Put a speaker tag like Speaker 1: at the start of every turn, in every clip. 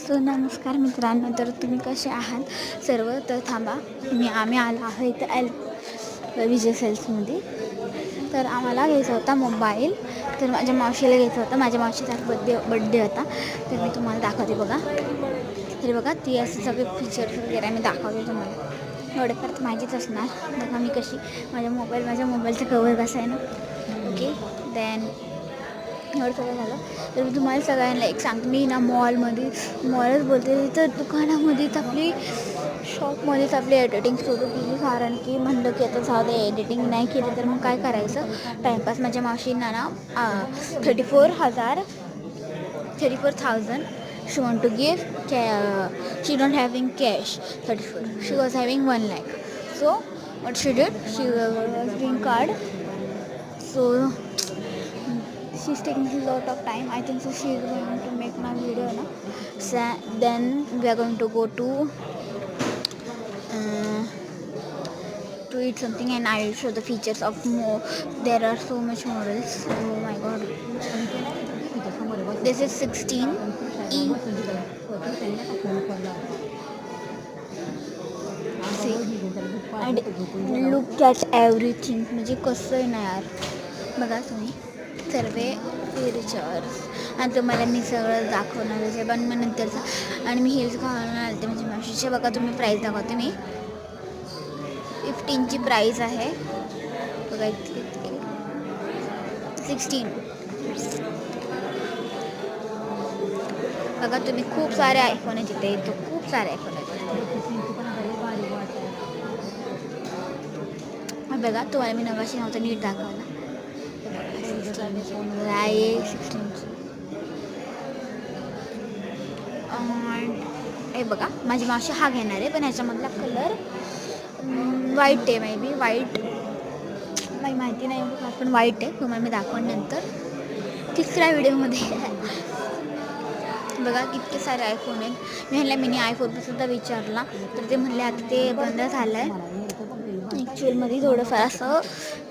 Speaker 1: So नमस्कार मित्रांनो, तर तुम्ही कसे आहात सर्व. तर थांबा, आम्ही आलो आहे इथं विजय सेल्समध्ये. तर आम्हाला घ्यायचा होता मोबाईल. तर माझ्या मावशीला घ्यायचा होता. माझ्या मावशीचा बड्डे होता. तर मी तुम्हाला दाखवते बघा. तर बघा, ती असे सगळे फीचर्स वगैरे मी दाखवते तुम्हाला. एवढं तर माहितीच असणार. बघा मी कशी माझ्या मोबाईलचा कवर कसा आहे ना. ओके, देन एवढं सगळं झालं. तर मी तुम्हाला सगळ्यांना एक सांगते, मी ना मॉलच बोलते, तर दुकानामध्येच आपली शॉपमध्येच आपली एडिटिंग सुरू केली. कारण की म्हणलं की आता जाऊ दे, एडिटिंग नाही केली तर मग काय करायचं, टाईमपास. माझ्या मावशींना ना 34,000 she want to give. She don't having cash 34, she was having 1 lakh. So what she did, she was green card. So she's taking a lot of time. I think so she is going to make my video now. So then we are going to go to eat something, and I will show the features of more. There are so much models. Oh my god, this is 16E. See, and look at everything. म्हणजे कसं आहे ना यार, बघा तुम्ही सर्व features. आणि तुम्हाला मी सगळं दाखवणार आहे पण मग नंतरचा. आणि मी हिल्स घालून आले म्हणजे मावशीचे. बघा तुम्ही प्राईस दाखवते मी. 15ची प्राईस आहे बघा. इतकी 16. बघा तुम्ही, खूप सारे आयफोन आहे तिथे. खूप सारे आयफोन आहेत. बघा तुम्हाला मी नगाशी नव्हतं नीट दाखवला. आहे 16ची. हे बघा, माझी मावशी हा घेणार आहे, पण ह्याच्यामधला कलर व्हाईट आहे. मे बी व्हाईट, काही माहिती नाही पण व्हाईट आहे. तुम्हाला मी दाखवून नंतर तिसऱ्या व्हिडिओमध्ये. बघा किती सारे आयफोन आहेत. मी ह्याला आयफोनपासून विचारला तर ते म्हणले आता ते बंद झालं आहे ॲक्च्युअलमध्ये थोडंफार असं.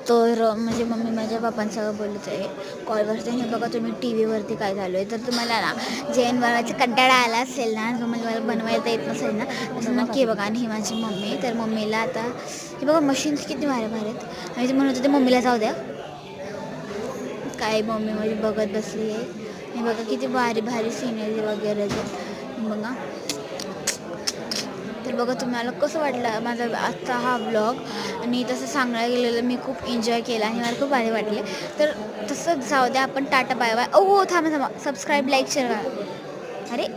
Speaker 1: तर म्हणजे मम्मी माझ्या बापांसगळं बोलत आहे कॉलवरती. हे बघा तुम्ही टी व्हीवरती काय झालं आहे. तर तुम्हाला ना जेवण बनवायचा कंटाळा आला असेल ना, तुम्हाला मला बनवायला येत नसेल ना, असं नक्की बघा. आणि ही माझी मम्मी. तर मम्मीला आता हे बघा मशीन्स किती भारी भारी आहेत. आणि ते म्हणत होते मम्मीला जाऊ द्या, काय मम्मी माझी बघत बसली आहे. हे बघा किती भारी भारी सिनरी वगैरे बघा. तर बघा तुम्हाला कसं वाटलं माझा आजचा हा व्लॉग. आणि तसं सांगायला गेलेलं मी खूप एन्जॉय केला आणि मला खूप भारी वाटले. तर तसंच जाऊ द्या आपण. Tata bye bye. ओ थांबा, सबस्क्राईब, लाईक, शेअर करा. अरे